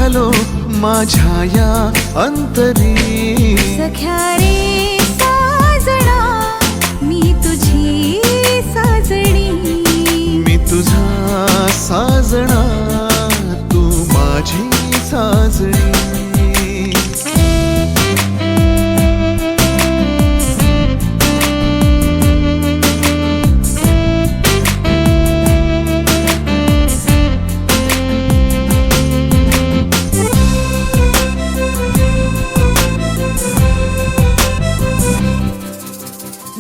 निघालो माझ्या या अंतरी। सख्या रे साजणा मी तुझी साजणी, मी तुझा साजणा तू माझी साजणी।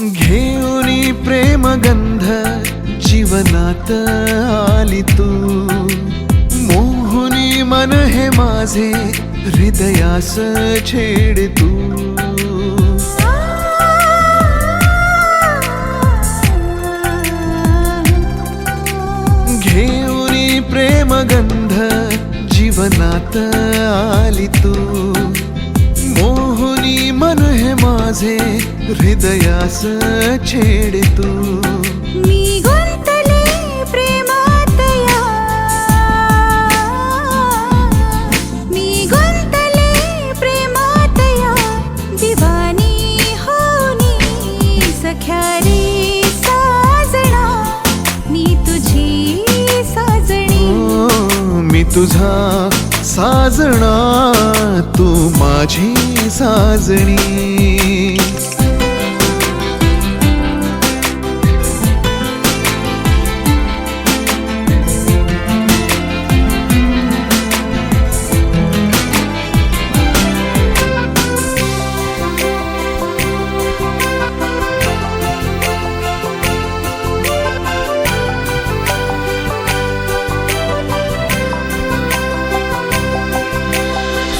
घेऊनी प्रेमगंध जीवनात आली तू, मोहुनी मन हे माझे हृदयास छेड तू। घेऊनी प्रेमगंध जीवनात आली तू, मोहुनी मन हे माझे हृदयास छेड तू। मी गुंतले प्रेमात या, मी गुंतले प्रेमात या दिवानी होनी। सख्या रे साजणा मी तुझी साजणी, मी तुझा साजणा तू माझी साजणी।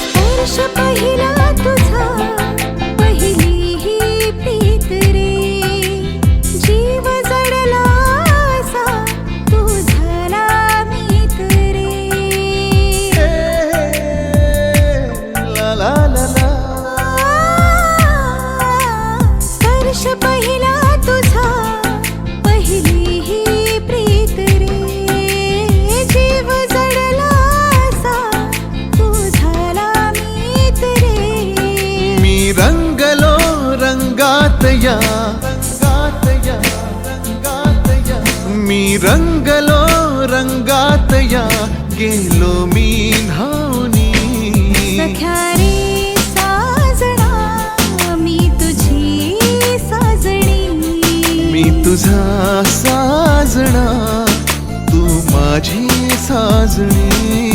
स्पर्श पहिला तुझा पहिली ही प्रीत रे, जीव जडला असा तू झाला मीत रे। ला ला ला ला। स्पर्श पहिला तुझा पहिली ही प्रीत रे, जीव जडला असा तू झाला मीत रे। मी रंगलो रंगात या, मी रंगलो रंगात या गेलो मी न्हाऊनी। सख्या रे साजणा मी तुझी साजणी, मी तुझा साजणा तू माझी साजणी।